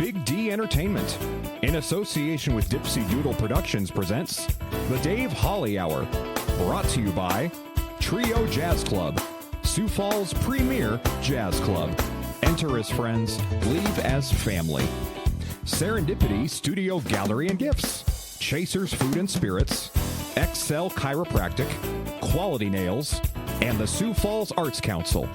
Big D Entertainment, in association with Dipsy Doodle Productions, presents The Dave Holly Hour, brought to you by Trio Jazz Club, Sioux Falls' premier jazz club. Enter as friends, leave as family. Serendipity Studio Gallery and Gifts, Chasers Food and Spirits, Excel Chiropractic, Quality Nails, and the Sioux Falls Arts Council.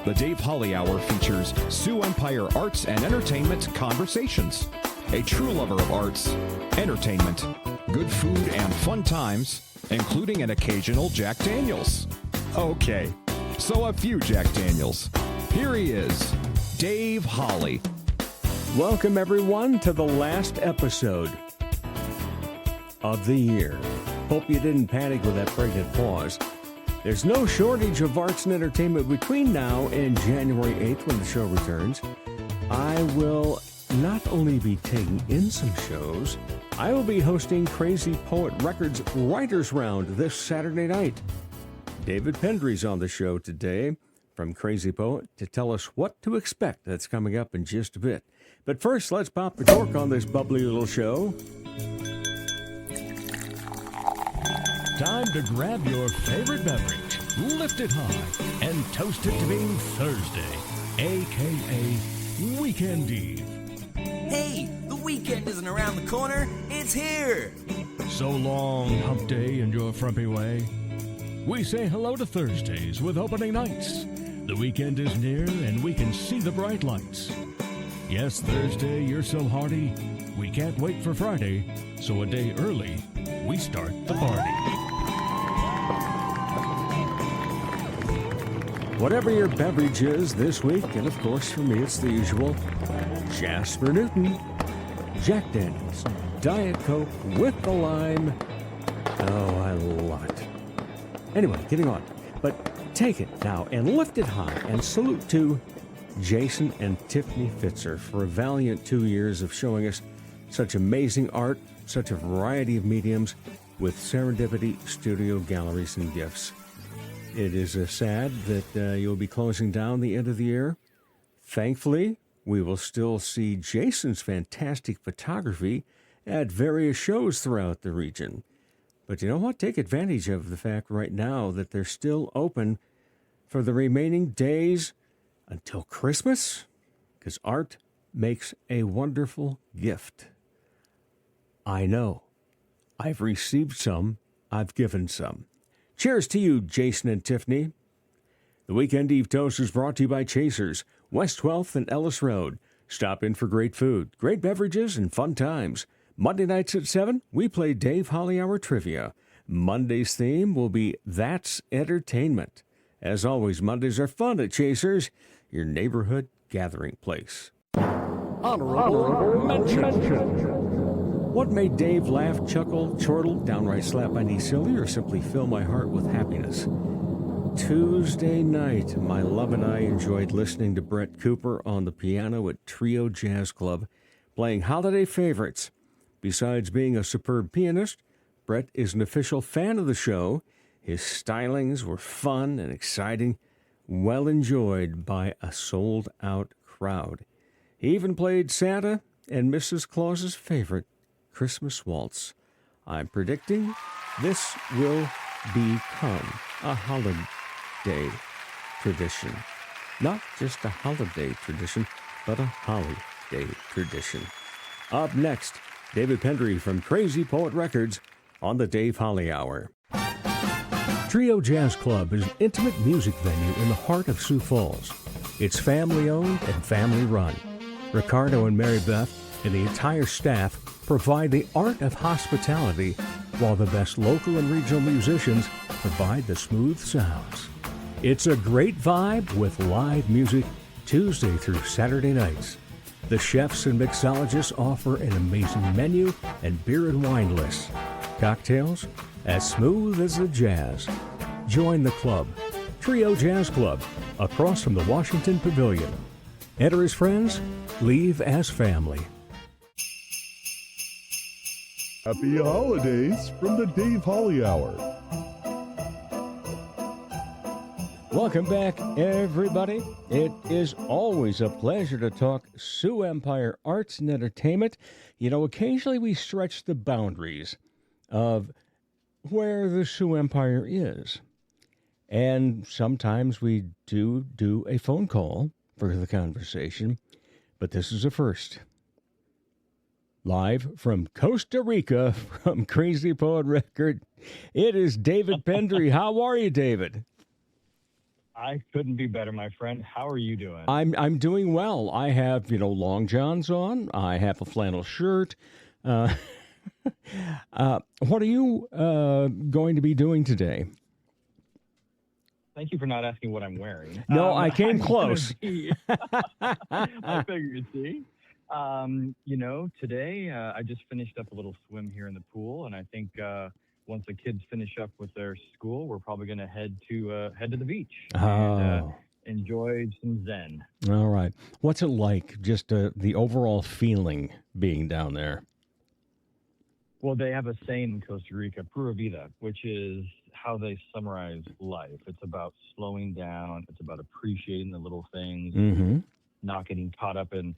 The Dave Holly Hour features Sioux Empire Arts and Entertainment Conversations. A true lover of arts, entertainment, good food, and fun times, including an occasional Jack Daniels. Okay, so a few Jack Daniels. Here he is, Dave Holly. Welcome, everyone, to the last episode of the year. Hope you didn't panic with that pregnant pause. There's no shortage of arts and entertainment between now and January 8th when the show returns. I will not only be taking in some shows, I will be hosting Crazy Poewt Records Writers Round this Saturday night. David Pendery's on the show today from Crazy Poewt to tell us what to expect. That's coming up in just a bit. But first, let's pop the cork on this bubbly little show. Time to grab your favorite beverage, lift it high, and toast it to being Thursday, a.k.a. Weekend Eve. Hey, the weekend isn't around the corner, it's here! So long, hump day and your frumpy way. We say hello to Thursdays with opening nights. The weekend is near and we can see the bright lights. Yes, Thursday, you're so hearty, we can't wait for Friday, so a day early, we start the party. Whatever your beverage is this week, and of course for me it's the usual Jasper Newton, Jack Daniels, Diet Coke with the lime. Oh, I love it. Anyway, getting on. But take it now and lift it high and salute to Jason and Tiffany Fitzer for a valiant 2 years of showing us such amazing art, such a variety of mediums with Serendipity Studio Galleries and Gifts. It is sad that you'll be closing down the end of the year. Thankfully, we will still see Jason's fantastic photography at various shows throughout the region. But you know what? Take advantage of the fact right now that they're still open for the remaining days until Christmas, because art makes a wonderful gift. I know. I've received some. I've given some. Cheers to you, Jason and Tiffany. The Weekend Eve Toast is brought to you by Chasers, West 12th and Ellis Road. Stop in for great food, great beverages, and fun times. Monday nights at 7, we play Dave Holly Hour Trivia. Monday's theme will be That's Entertainment. As always, Mondays are fun at Chasers, your neighborhood gathering place. Honorable mention. What made Dave laugh, chuckle, chortle, downright slap my knee silly, or simply fill my heart with happiness? Tuesday night, my love and I enjoyed listening to Brett Cooper on the piano at Trio Jazz Club, playing holiday favorites. Besides being a superb pianist, Brett is an official fan of the show. His stylings were fun and exciting, well enjoyed by a sold-out crowd. He even played Santa and Mrs. Claus's favorite, Christmas Waltz. I'm predicting this will become a holiday tradition. Not just a holiday tradition, but a holiday tradition. Up next, David Pendery from Crazy Poewt Records on the Dave Holly Hour. Trio Jazz Club is an intimate music venue in the heart of Sioux Falls. It's family-owned and family-run. Ricardo and Mary Beth and the entire staff provide the art of hospitality, while the best local and regional musicians provide the smooth sounds. It's a great vibe with live music Tuesday through Saturday nights. The chefs and mixologists offer an amazing menu and beer and wine lists. Cocktails as smooth as the jazz. Join the club, Trio Jazz Club, across from the Washington Pavilion. Enter as friends, leave as family. Happy holidays from the Dave Holly Hour. Welcome back, everybody. It is always a pleasure to talk Sioux Empire arts and entertainment. You know, occasionally we stretch the boundaries of where the Sioux Empire is. And sometimes we do a phone call for the conversation, but this is a first. Live from Costa Rica, from Crazy Poewt Record, it is David Pendery. How are you, David? I couldn't be better, my friend. How are you doing? I'm doing well. I have, long johns on. I have a flannel shirt. What are you going to be doing today? Thank you for not asking what I'm wearing. No, I came close. I figured, see? Today I just finished up a little swim here in the pool, and I think once the kids finish up with their school, we're probably going to head to the beach and enjoy some zen. All right. What's it like, just the overall feeling being down there? Well, they have a saying in Costa Rica, Pura Vida, which is how they summarize life. It's about slowing down. It's about appreciating the little things, not getting caught up in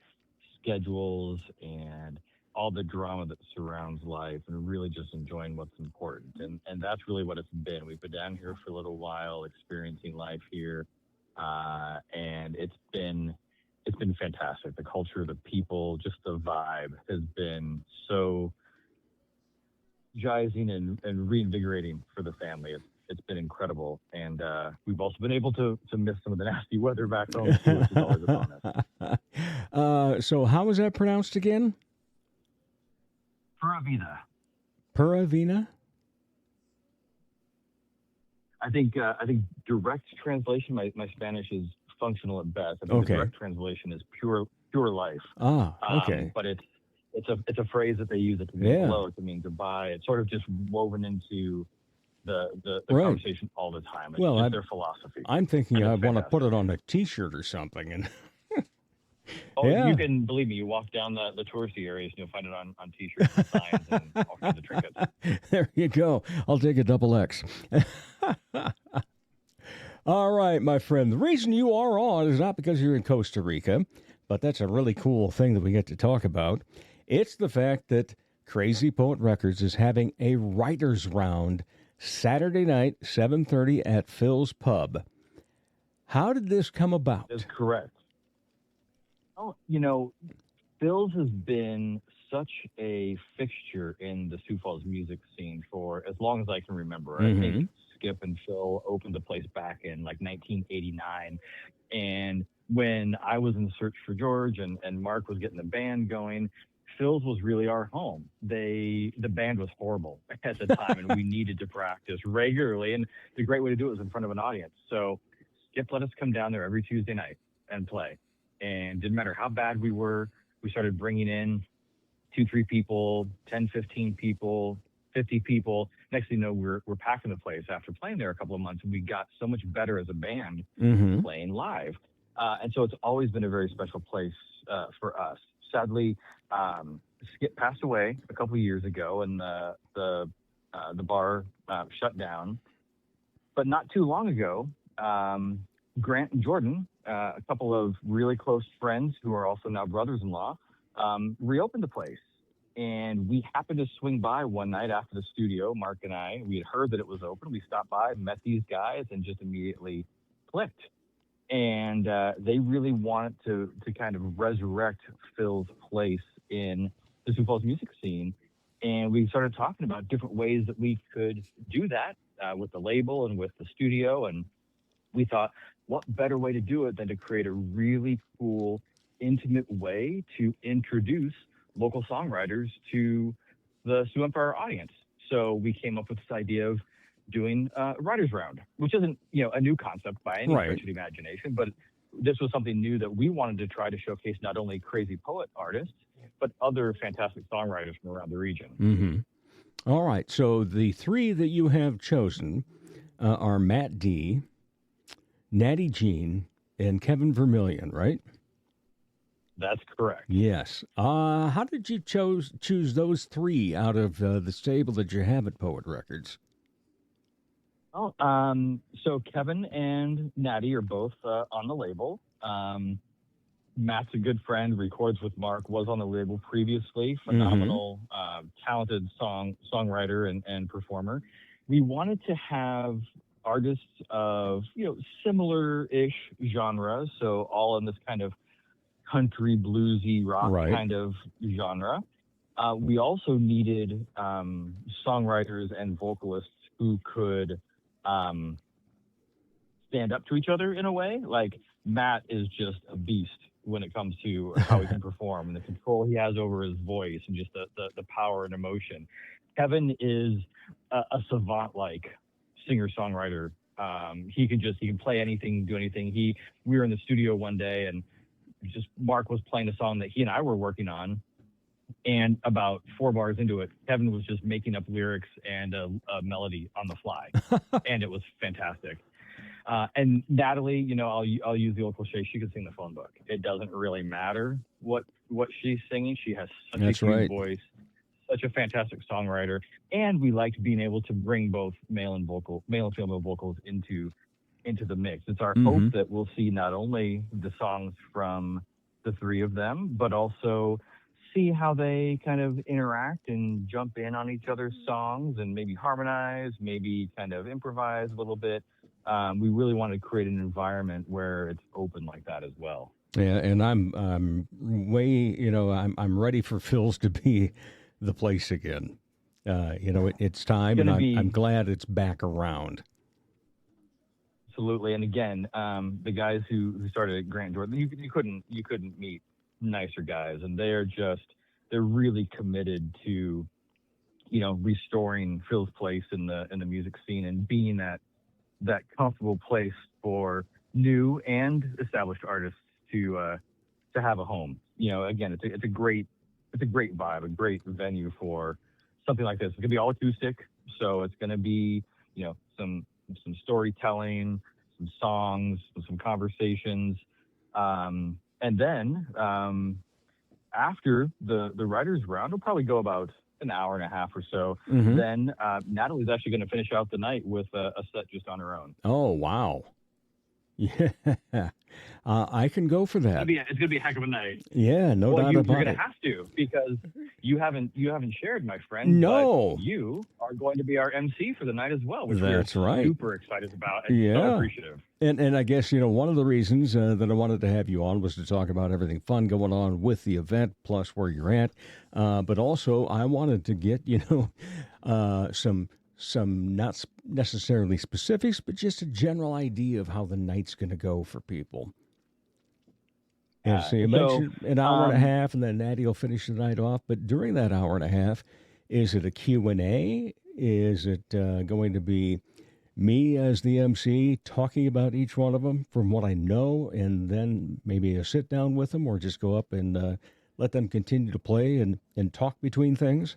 schedules and all the drama that surrounds life, and really just enjoying what's important. And that's really what it's been. We've been down here for a little while, experiencing life here, and it's been fantastic. The culture, the people, just the vibe has been so jazzing and reinvigorating for the family. It's been incredible, and we've also been able to miss some of the nasty weather back home too, which is always a bonus. So how was that pronounced again? Pura Vida. Pura Vida? I think direct translation. My Spanish is functional at best. I think the direct translation is pure life. Okay. But it's a phrase that they use. It to mean hello. It to mean goodbye. It's sort of just woven into the conversation all the time. It's just their philosophy. I'm thinking I want to put it on a T-shirt or something. And you can, believe me, you walk down the touristy areas and you'll find it on T-shirts and signs and all kinds of trinkets. There you go. I'll take a double X. All right, my friend. The reason you are on is not because you're in Costa Rica, but that's a really cool thing that we get to talk about. It's the fact that Crazy Poewt Records is having a writer's round Saturday night, 7:30 at Phil's Pub. How did this come about? That's correct. Oh, Phil's has been such a fixture in the Sioux Falls music scene for as long as I can remember. I think Skip and Phil opened the place back in like 1989. And when I was in search for George and Mark was getting the band going, Phil's was really our home. The band was horrible at the time, and we needed to practice regularly. And the great way to do it was in front of an audience. So Skip let us come down there every Tuesday night and play. And didn't matter how bad we were, we started bringing in 2-3 people, 10, 15 people, 50 people. Next thing you know, we're packing the place after playing there a couple of months, and we got so much better as a band playing live. And so it's always been a very special place for us. Sadly, Skip passed away a couple of years ago, and the bar shut down. But not too long ago, Grant and Jordan, a couple of really close friends who are also now brothers-in-law, reopened the place. And we happened to swing by one night after the studio, Mark and I. We had heard that it was open. We stopped by, met these guys, and just immediately clicked. And they really wanted to kind of resurrect Phil's place in the Sioux Falls music scene. And we started talking about different ways that we could do that with the label and with the studio. And we thought, what better way to do it than to create a really cool, intimate way to introduce local songwriters to the Sioux Empire audience. So we came up with this idea of doing a writer's round, which isn't, a new concept by any stretch of the imagination, but this was something new that we wanted to try to showcase not only Crazy Poet artists, but other fantastic songwriters from around the region. All right. So the three that you have chosen are Matt D., Natty Jean, and Kevin Vermillion, right? That's correct. Yes. How did you choose those three out of the stable that you have at Poewt Records? Well, so Kevin and Natty are both on the label. Matt's a good friend, records with Mark, was on the label previously, phenomenal, talented songwriter and performer. We wanted to have artists of, similar-ish genres, so all in this kind of country, bluesy, rock kind of genre. We also needed songwriters and vocalists who could stand up to each other in a way. Like Matt is just a beast when it comes to how he can perform and the control he has over his voice and just the power and emotion. Kevin is a savant-like singer-songwriter. He can play anything, do anything. We were in the studio one day and just Mark was playing a song that he and I were working on. And about 4 bars into it, Kevin was just making up lyrics and a melody on the fly. And it was fantastic. And Natalie, I'll use the old cliche. She could sing the phone book. It doesn't really matter what she's singing. She has such a cute voice, such a fantastic songwriter. And we liked being able to bring both male and female vocals into the mix. It's our hope that we'll see not only the songs from the 3 of them, but also see how they kind of interact and jump in on each other's songs and maybe harmonize, maybe kind of improvise a little bit. We really want to create an environment where it's open like that as well. Yeah, and I'm ready for Phil's to be the place again. It's time, and I'm glad it's back around. Absolutely, and again, the guys who started at Grant Jordan, you couldn't meet nicer guys, and they're really committed to restoring Phil's place in the music scene and being that comfortable place for new and established artists to have a home. Again, it's a great vibe, a great venue for something like this. It's gonna be all acoustic, so it's gonna be some storytelling, some songs, some conversations. And then after the writers round, it'll probably go about an hour and a half or so. Then Natalie's actually going to finish out the night with a set just on her own. Oh, wow. Yeah. I can go for that. It's going to be a heck of a night. Yeah, no doubt about it. You're going to have to, because you haven't shared, my friend. No. But you are going to be our MC for the night as well, which That's we're right. super excited about and so appreciative. And I guess, one of the reasons that I wanted to have you on was to talk about everything fun going on with the event, plus where you're at. But also, I wanted to get, some not necessarily specifics, but just a general idea of how the night's going to go for people. And so you mentioned an hour and a half, and then Natty will finish the night off. But during that hour and a half, is it a Q&A? Is it going to be me as the MC talking about each one of them from what I know, and then maybe a sit down with them, or just go up and let them continue to play and talk between things?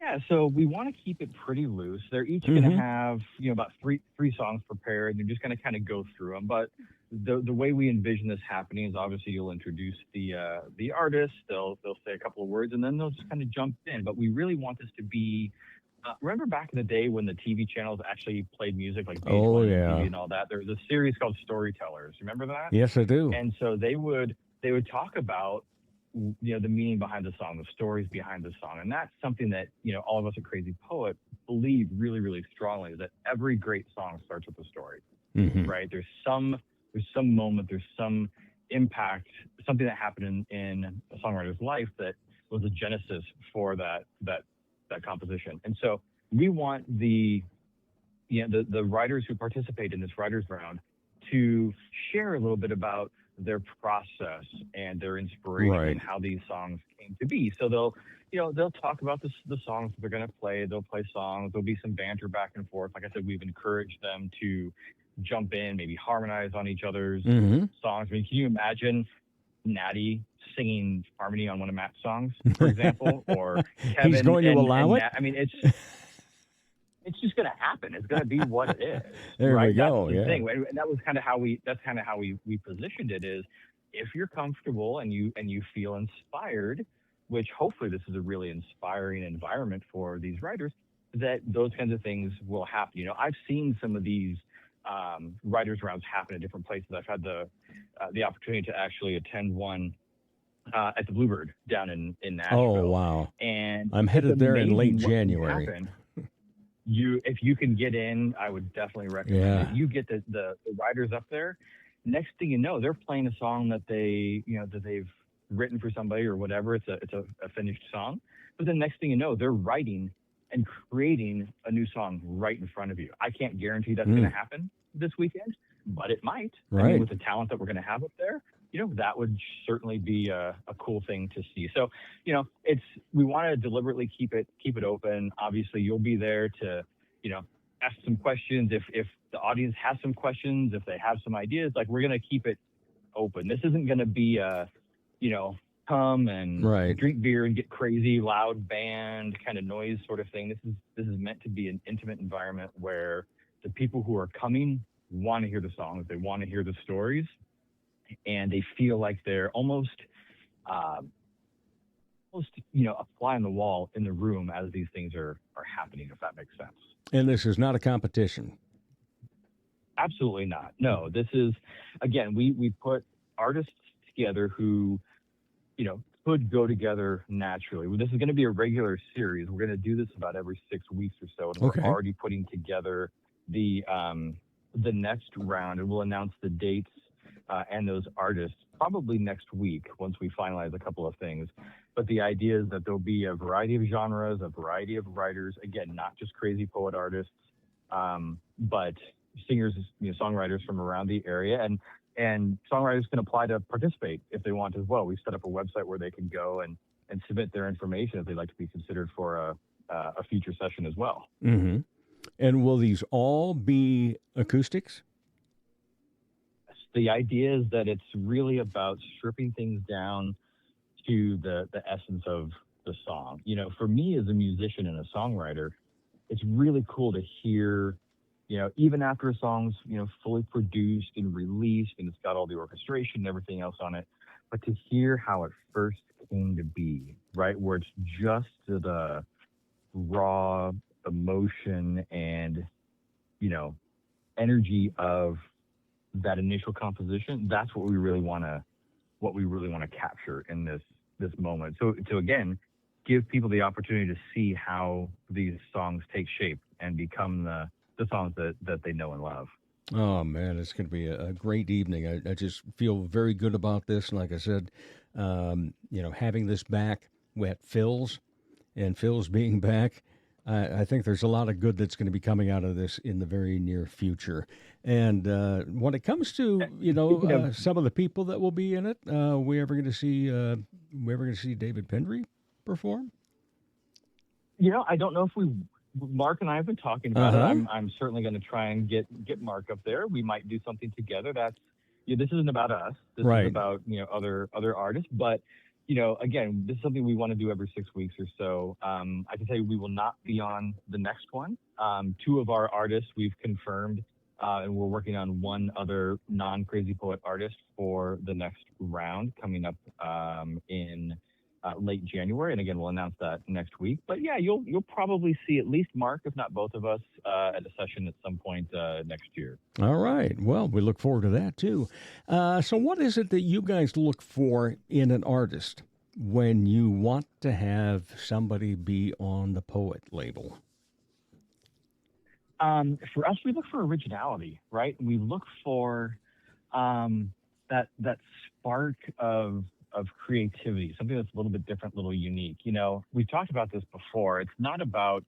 Yeah, so we want to keep it pretty loose. They're each going to have, about three songs prepared. They're just going to kind of go through them. But the way we envision this happening is obviously you'll introduce the artist. They'll say a couple of words, and then they'll just kind of jump in. But we really want this to be. Remember back in the day when the TV channels actually played music, like TV and all that? There was a series called Storytellers. Remember that? Yes, I do. And so they would talk about the meaning behind the song, the stories behind the song, and that's something that all of us at Crazy Poet believe really, really strongly, is that every great song starts with a story, right? There's some moment, there's some impact, something that happened in a songwriter's life that was a genesis for that composition. And so we want the writers who participate in this writers round to share a little bit about their process and their inspiration and how these songs came to be. So they'll talk about the songs they're going to play. They'll play songs. There'll be some banter back and forth. Like I said, we've encouraged them to jump in, maybe harmonize on each other's songs. I mean, can you imagine Natty singing harmony on one of Matt's songs, for example, or Kevin? He's going to allow it? I mean, it's just going to happen. It's going to be what it is. There right? we go. That's the thing. And that was kind of how we positioned it, is if you're comfortable and you feel inspired, which hopefully this is a really inspiring environment for these writers, that those kinds of things will happen. I've seen some of these writers rounds happen at different places. I've had the opportunity to actually attend one at the Bluebird down in Nashville. Oh, wow. And I'm headed there in late what can January. happen. If you can get in, I would definitely recommend it. You get the writers up there. Next thing you know, they're playing a song that they've written for somebody or whatever. It's a finished song. But then next thing you know, they're writing and creating a new song right in front of you. I can't guarantee that's going to happen this weekend, but it might. Right. I mean, with the talent that we're going to have up there, that would certainly be a cool thing to see. So, we want to deliberately keep it open. Obviously, you'll be there to, ask some questions. If the audience has some questions, if they have some ideas, like, we're going to keep it open. This isn't going to be a, come and drink beer and get crazy, loud band kind of noise sort of thing. This is meant to be an intimate environment where the people who are coming want to hear the songs, they want to hear the stories, and they feel like they're almost a fly on the wall in the room as these things are happening, if that makes sense. And this is not a competition. Absolutely not. No, this is, again, we put artists together who, could go together naturally. This is going to be a regular series. We're going to do this about every 6 weeks or so. And we're already putting together the next round, and we'll announce the dates and those artists probably next week once we finalize a couple of things. But the idea is that there'll be a variety of genres, a variety of writers, again, not just crazy poet artists, but singers, songwriters from around the area. And songwriters can apply to participate if they want as well. We've set up a website where they can go and submit their information if they'd like to be considered for a future session as well. Mm-hmm. And will these all be acoustics? The idea is that it's really about stripping things down to the essence of the song. For me as a musician and a songwriter, it's really cool to hear, even after a song's, fully produced and released and it's got all the orchestration and everything else on it, but to hear how it first came to be, right? Where it's just the raw emotion and, energy of that initial composition. That's what we really want to capture in this moment. So again, give people the opportunity to see how these songs take shape and become the songs that they know and love. Oh, man, it's going to be a great evening. I just feel very good about this. And like I said, having this back at Phil's and Phil's being back, I think there's a lot of good that's going to be coming out of this in the very near future. And when it comes to, some of the people that will be in it, we ever going to see David Pendery perform? I don't know if Mark and I have been talking about it. I'm certainly going to try and get Mark up there. We might do something together. This isn't about us. This is about, other artists. But, again, this is something we want to do every 6 weeks or so. I can tell you we will not be on the next one. 2 of our artists we've confirmed, and we're working on one other non-Crazy Poet artist for the next round coming up in late January, and again we'll announce that next week. But yeah, you'll probably see at least Mark, if not both of us, at a session at some point next year. All right. Well, we look forward to that too. So, what is it that you guys look for in an artist when you want to have somebody be on the Poewt label? For us, we look for originality, right? We look for that spark of creativity, something that's a little bit different, a little unique. We've talked about this before. It's not about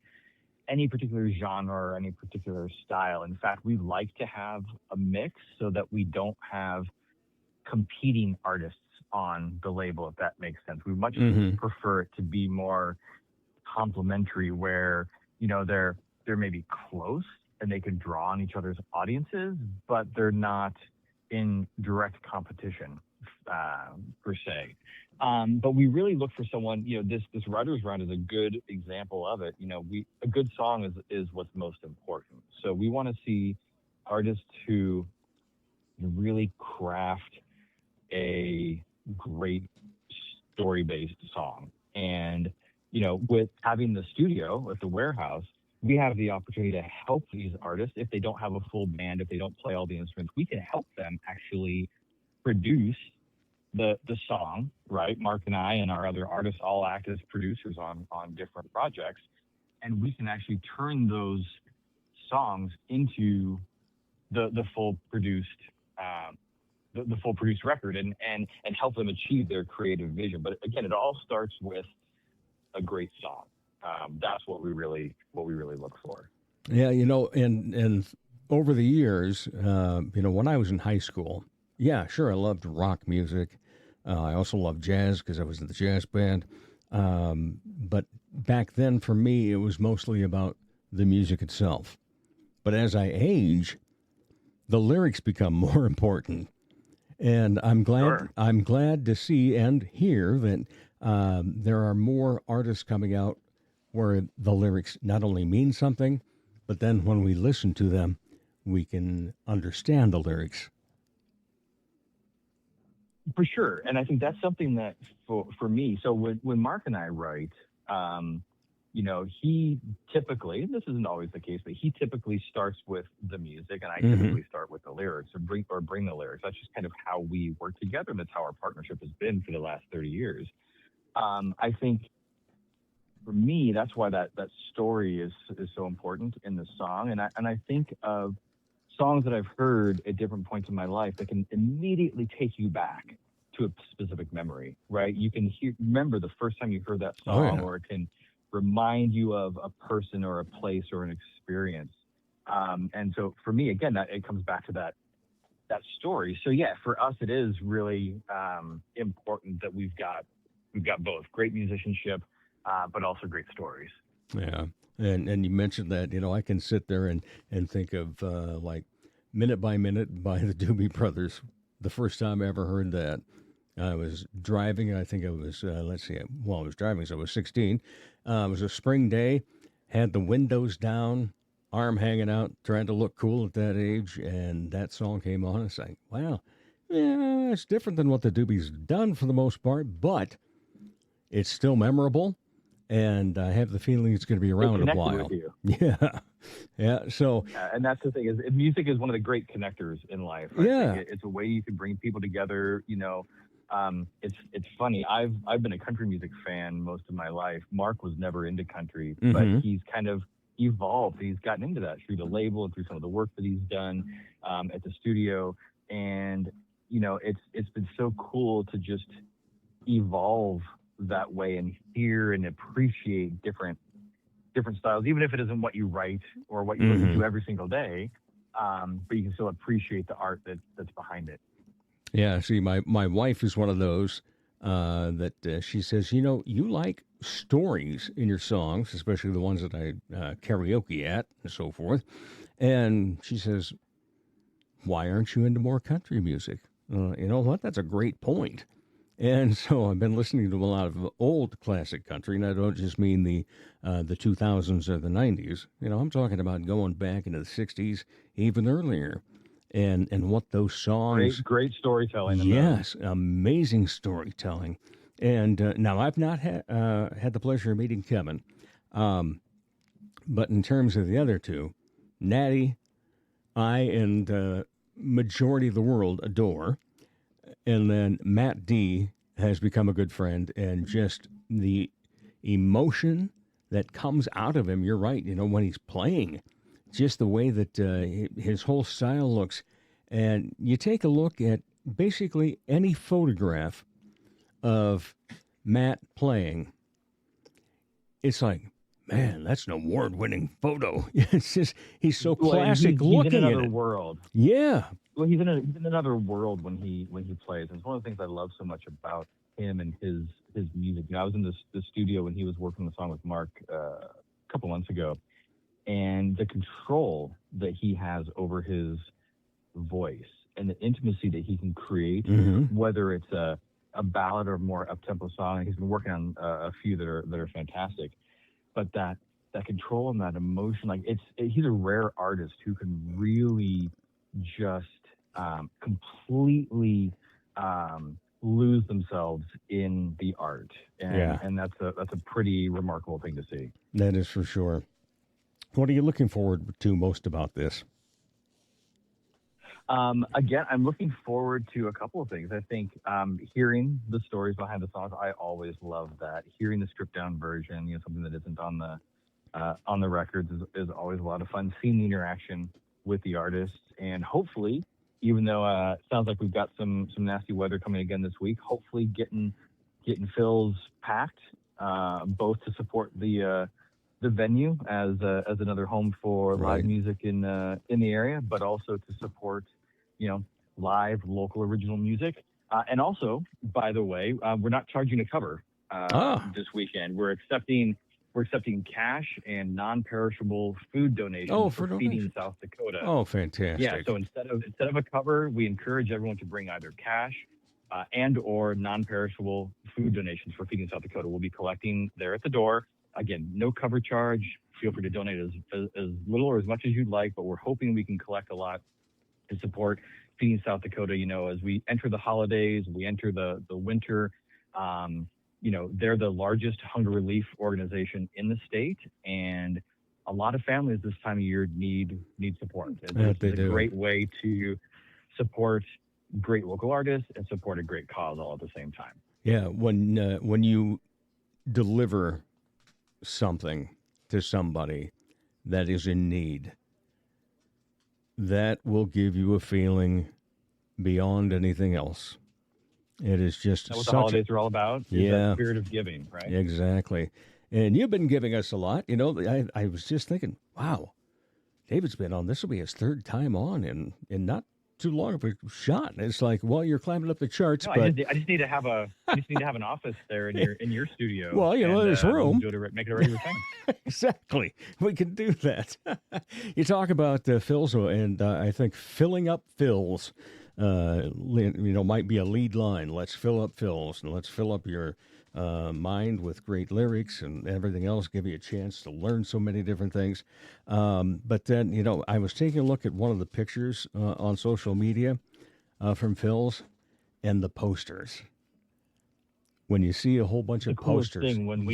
any particular genre or any particular style. In fact, we like to have a mix so that we don't have competing artists on the label, if that makes sense. We much prefer it to be more complementary, where, they're maybe close and they can draw on each other's audiences, but they're not in direct competition per se. But we really look for someone, this writer's round is a good example of it. A good song is what's most important. So we want to see artists who really craft a great story-based song. And, with having the studio at the warehouse, we have the opportunity to help these artists if they don't have a full band, if they don't play all the instruments. We can help them actually produce the song, right? Mark and I and our other artists all act as producers on different projects, and we can actually turn those songs into the full produced the full produced record and help them achieve their creative vision. But again, it all starts with a great song. That's what we really look for. Yeah, and over the years, when I was in high school, yeah, sure, I loved rock music. I also loved jazz because I was in the jazz band. But back then, for me, it was mostly about the music itself. But as I age, the lyrics become more important. And I'm glad Sure. I'm glad to see and hear that there are more artists coming out where the lyrics not only mean something, but then when we listen to them, we can understand the lyrics. For sure. And I think that's something that for me, so when Mark and I write, he typically, and this isn't always the case, but he typically starts with the music, and I typically start with the lyrics, or bring the lyrics. That's just kind of how we work together, and that's how our partnership has been for the last 30 years. I think for me, that's why that story is so important in the song, and I think of songs that I've heard at different points in my life that can immediately take you back to a specific memory, right? You can remember the first time you heard that song, or it can remind you of a person or a place or an experience. And so for me, again, it comes back to that story. So yeah, for us, it is really important that we've got both great musicianship, but also great stories. Yeah. And you mentioned that, I can sit there and think of like Minute by Minute by the Doobie Brothers. The first time I ever heard that, I was driving. I think I was, I was driving, so I was 16. It was a spring day, had the windows down, arm hanging out, trying to look cool at that age. And that song came on. It's like, wow, yeah, it's different than what the Doobies done for the most part, but it's still memorable. And I have the feeling it's going to be around a while. With you. Yeah. Yeah. So, and that's the thing is music is one of the great connectors in life. I Yeah. think it's a way you can bring people together. It's funny. I've been a country music fan most of my life. Mark was never into country, but he's kind of evolved. He's gotten into that through the label and through some of the work that he's done at the studio. And, it's been so cool to just evolve that way and hear and appreciate different styles, even if it isn't what you write or what you listen to every single day. But you can still appreciate the art that's behind it. Yeah, see, my wife is one of those that she says, you like stories in your songs, especially the ones that I karaoke at and so forth. And she says, why aren't you into more country music? You know what? That's a great point. And so I've been listening to a lot of old classic country, and I don't just mean the 2000s or the 90s. I'm talking about going back into the 60s, even earlier. And what those songs... Great storytelling. Yes, amazing storytelling. And now I've not had the pleasure of meeting Kevin, but in terms of the other two, Natty, I and majority of the world adore. And then Matt D has become a good friend, and just the emotion that comes out of him, you're right, when he's playing, just the way that his whole style looks. And you take a look at basically any photograph of Matt playing, it's like, man, that's an award-winning photo. It's just, he's so classic looking in in another it. world. Yeah. Well, he's in another world when he plays. And it's one of the things I love so much about him and his music. I was in the studio when he was working the song with Mark a couple months ago, and the control that he has over his voice and the intimacy that he can create, whether it's a ballad or more up-tempo song. He's been working on a few that are fantastic, but that control and that emotion, like he's a rare artist who can really just completely lose themselves in the art, and that's a pretty remarkable thing to see. That is for sure. What are you looking forward to most about this? Again, I'm looking forward to a couple of things. I think hearing the stories behind the songs, I always love that. Hearing the stripped down version, something that isn't on the records is always a lot of fun. Seeing the interaction with the artists, and hopefully, even though it sounds like we've got some nasty weather coming again this week, hopefully getting Phil's packed, both to support the venue as another home for live music in the area, but also to support live local original music. And also, by the way, we're not charging a cover this weekend. We're accepting cash and non-perishable food donations for Feeding South Dakota. Oh, fantastic! Yeah, so instead of a cover, we encourage everyone to bring either cash and or non-perishable food donations for Feeding South Dakota. We'll be collecting there at the door. Again, no cover charge. Feel free to donate as little or as much as you'd like, but we're hoping we can collect a lot to support Feeding South Dakota. As we enter the holidays, we enter the winter. They're the largest hunger relief organization in the state, and a lot of families this time of year need support. It's a great way to support great local artists and support a great cause all at the same time. Yeah, when you deliver something to somebody that is in need, that will give you a feeling beyond anything else. It is just That's what the holidays are all about. Is that spirit of giving, right? Exactly. And you've been giving us a lot. I was just thinking, wow, David's been on. This will be his third time on in not too long of a shot. And it's like, well, you're climbing up the charts. No, but I just need to have an office there in your studio. Well, there's room. Make it a regular thing. Exactly. We can do that. You talk about Phil's, and I think filling up Phil's, might be a lead line. Let's fill up Phil's, and let's fill up your mind with great lyrics and everything else, give you a chance to learn so many different things. But then, I was taking a look at one of the pictures on social media from Phil's and the posters. When you see a whole bunch of posters. Thing when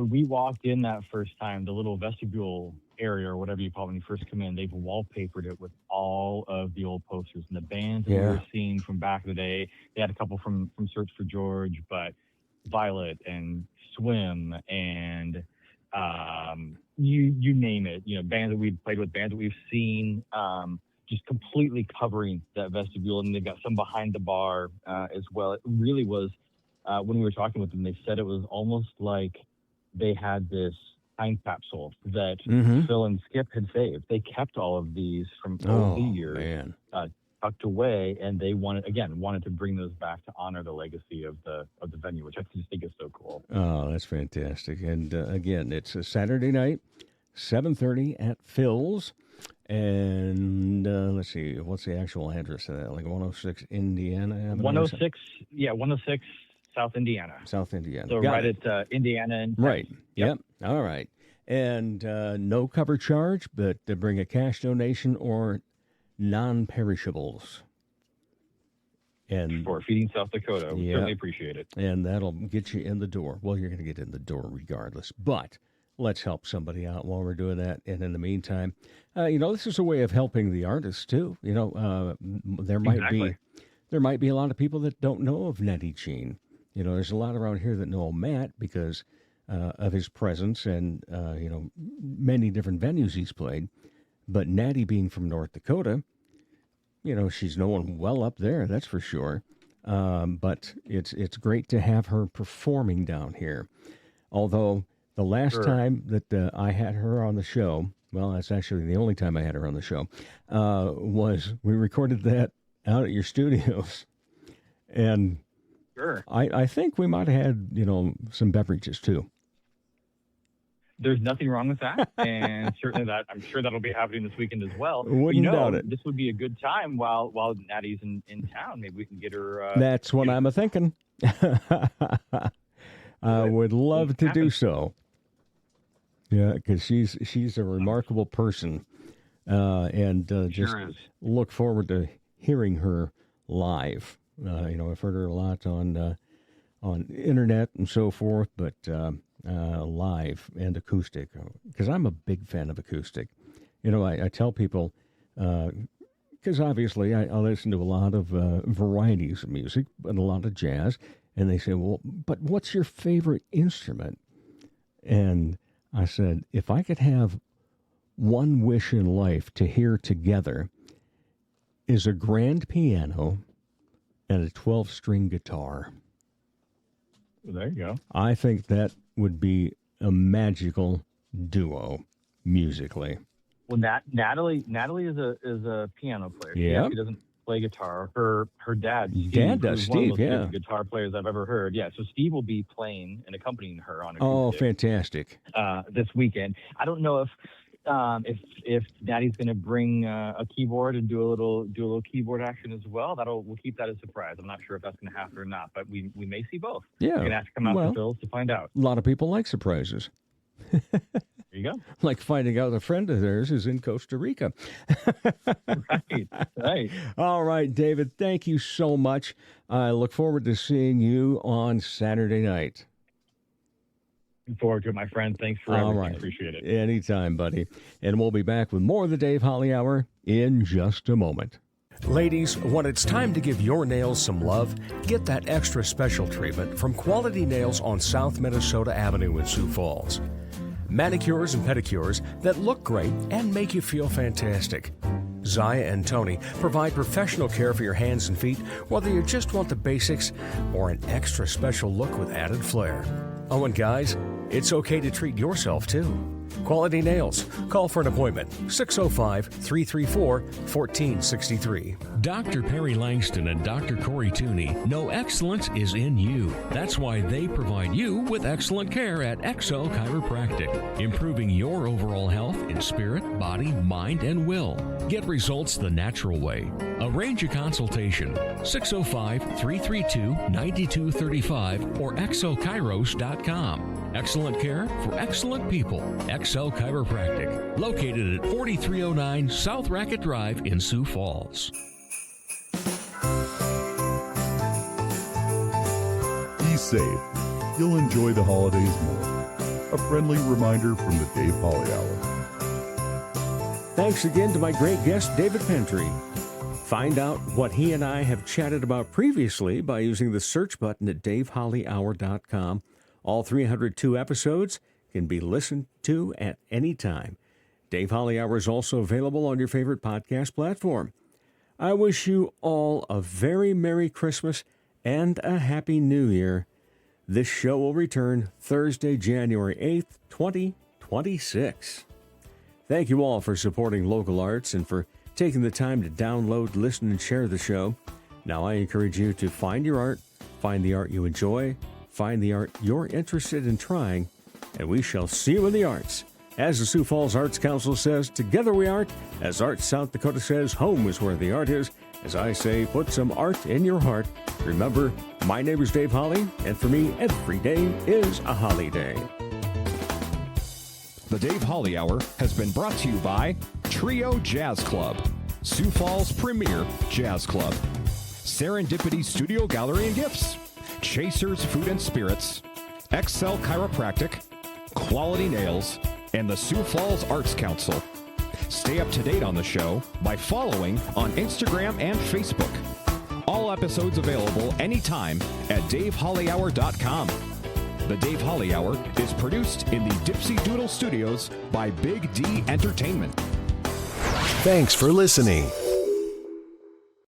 we walked in that first time, the little vestibule area or whatever you call it when you first come in, they've wallpapered it with all of the old posters and the bands that we were seeing from back in the day. They had a couple from Search for George, but Violet and Swim and you name it, bands that we've played with, bands that we've seen, just completely covering that vestibule. And they've got some behind the bar as well. It really was, when we were talking with them, they said it was almost like they had this time capsule that Phil and Skip had saved. They kept all of these from over the years tucked away, and they wanted to bring those back to honor the legacy of the venue, which I just think is so cool. Oh, that's fantastic. And again, it's a Saturday night, 7:30 at Phil's. And let's see, what's the actual address of that? Like 106 Indiana Avenue? 106 South Indiana. South Indiana. So right at Indiana and Texas. Right. Yep. All right. And no cover charge, but to bring a cash donation or non-perishables. And for Feeding South Dakota. We certainly appreciate it. And that'll get you in the door. Well, you're going to get in the door regardless. But let's help somebody out while we're doing that. And in the meantime, this is a way of helping the artists too. There might be a lot of people that don't know of Nettie Jean. There's a lot around here that know Matt because of his presence and, many different venues he's played. But Natty being from North Dakota, she's known well up there, that's for sure. But it's great to have her performing down here. Although the last time that I had her on the show, well, that's actually the only time I had her on the show, was we recorded that out at your studios. And I think we might have had, some beverages too. There's nothing wrong with that, and certainly I'm sure that'll be happening this weekend as well. Wouldn't doubt it. This would be a good time while Nattie's in town. Maybe we can get her. That's what I'm thinking. I would love to do so. Yeah, because she's a remarkable person, and just look forward to hearing her live. I've heard her a lot on internet and so forth, but live and acoustic, because I'm a big fan of acoustic. You know, I tell people, because obviously I listen to a lot of varieties of music, but a lot of jazz, and they say, well, but what's your favorite instrument? And I said, if I could have one wish in life to hear together is a grand piano and a 12-string guitar. There you go. I think that would be a magical duo musically. Well, Natalie is a piano player. Yeah. She doesn't play guitar. Her dad, Steve, Dad does, who's one of the Steve, most yeah. good guitar players I've ever heard. Yeah, so Steve will be playing and accompanying her on Oh, acoustic, fantastic. this weekend. I don't know if Natty's going to bring a keyboard and do a little keyboard action as well. We'll keep that a surprise. I'm not sure if that's going to happen or not, but we may see both. Yeah. You're going to have to come out Well, to Phil's to find out. A lot of people like surprises. There you go. Like finding out a friend of theirs is in Costa Rica. Right. All right, David, thank you so much. I look forward to seeing you on Saturday night. Looking forward to it, my friend. Thanks for All everything. right. Appreciate it. Anytime, buddy. And we'll be back with more of the Dave Holly Hour in just a moment. Ladies, when it's time to give your nails some love, get that extra special treatment from Quality Nails on South Minnesota Avenue in Sioux Falls. Manicures and pedicures that look great and make you feel fantastic. Zaya and Tony provide professional care for your hands and feet, whether you just want the basics or an extra special look with added flair. Oh, and guys, it's okay to treat yourself too. Quality Nails. Call for an appointment. 605-334-1463. Dr. Perry Langston and Dr. Corey Tooney know excellence is in you. That's why they provide you with excellent care at XO Chiropractic, improving your overall health in spirit, body, mind, and will. Get results the natural way. Arrange a consultation. 605-332-9235 or exokairos.com. Excellent care for excellent people. XO Chiropractic, located at 4309 South Racket Drive in Sioux Falls. Be safe. You'll enjoy the holidays more. A friendly reminder from the Dave Holly Hour. Thanks again to my great guest, David Pendery. Find out what he and I have chatted about previously by using the search button at davehollyhour.com. All 302 episodes can be listened to at any time. Dave Holly Hour is also available on your favorite podcast platform. I wish you all a very Merry Christmas and a Happy New Year. This show will return Thursday, January 8th, 2026. Thank you all for supporting local arts and for taking the time to download, listen, and share the show. Now I encourage you to find your art, find the art you enjoy, find the art you're interested in trying, and we shall see you in the arts. As the Sioux Falls Arts Council says, together we art. As Art South Dakota says, home is where the art is. As I say, put some art in your heart. Remember, my name is Dave Holly, and for me, every day is a holiday. The Dave Holly Hour has been brought to you by Trio Jazz Club, Sioux Falls' premier jazz club, Serendipity Studio Gallery and Gifts, Chasers Food and Spirits, XL Chiropractic, Quality Nails, and the Sioux Falls Arts Council. Stay up to date on the show by following on Instagram and Facebook. All episodes available anytime at davehollyhour.com. The Dave Holly Hour is produced in the Dipsy Doodle Studios by Big D Entertainment. Thanks for listening.